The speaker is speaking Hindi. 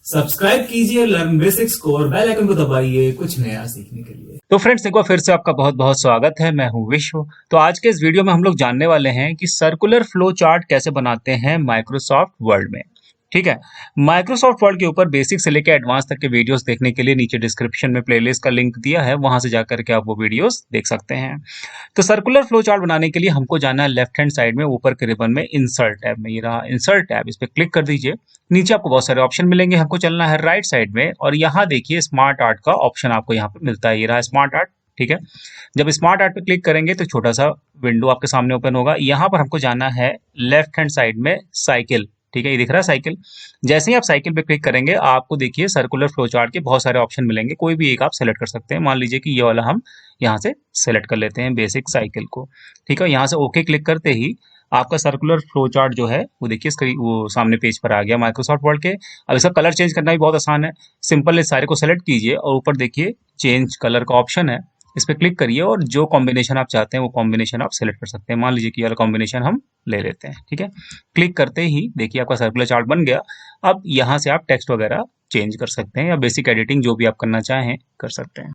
सब्सक्राइब कीजिए लर्न बेसिक्स को और बेल आइकन को दबाइए कुछ नया सीखने के लिए। तो फ्रेंड्स एक बार फिर से आपका बहुत बहुत स्वागत है। मैं हूं विश्व। तो आज के इस वीडियो में हम लोग जानने वाले हैं कि सर्कुलर फ्लो चार्ट कैसे बनाते हैं माइक्रोसॉफ्ट वर्ड में। ठीक है, माइक्रोसॉफ्ट वर्ड के ऊपर बेसिक से लेकर एडवांस तक के वीडियोस देखने के लिए नीचे डिस्क्रिप्शन में प्लेलिस्ट का लिंक दिया है, वहां से जाकर के आप वो वीडियोस देख सकते हैं। तो सर्कुलर फ्लो चार्ट बनाने के लिए हमको जाना है लेफ्ट हैंड साइड में ऊपर के रिबन में इंसर्ट टैब में। ये रहा इंसर्ट टैब, इस पर क्लिक कर दीजिए। नीचे आपको बहुत सारे ऑप्शन मिलेंगे, हमको चलना है राइट साइड में और यहाँ देखिए स्मार्ट आर्ट का ऑप्शन आपको यहाँ पे मिलता है। ये रहा स्मार्ट आर्ट। ठीक है, जब स्मार्ट आर्ट पे क्लिक करेंगे तो छोटा सा विंडो आपके सामने ओपन होगा। यहाँ पर हमको जाना है लेफ्ट हैंड साइड में साइकिल। ठीक है, ये दिख रहा है साइकिल। जैसे ही आप साइकिल पे क्लिक करेंगे आपको देखिए सर्कुलर फ्लो चार्ट के बहुत सारे ऑप्शन मिलेंगे, कोई भी एक आप सेलेक्ट कर सकते हैं। मान लीजिए कि ये वाला हम यहाँ से सेलेक्ट कर लेते हैं, बेसिक साइकिल को। ठीक है, यहाँ से ओके क्लिक करते ही आपका सर्कुलर फ्लो चार्ट जो है वो देखिए इसका वो सामने पेज पर आ गया माइक्रोसॉफ्ट वर्ड के। अब इसका कलर चेंज करना भी बहुत आसान है। सिंपल इस सारे को सेलेक्ट कीजिए और ऊपर देखिए चेंज कलर का ऑप्शन है, इस पर क्लिक करिए और जो कॉम्बिनेशन आप चाहते हैं वो कॉम्बिनेशन आप सेलेक्ट कर सकते हैं। मान लीजिए कि ये वाला कॉम्बिनेशन हम ले लेते हैं। ठीक है, क्लिक करते ही देखिए आपका सर्कुलर चार्ट बन गया। अब यहाँ से आप टेक्स्ट वगैरह चेंज कर सकते हैं या बेसिक एडिटिंग जो भी आप करना चाहें कर सकते हैं।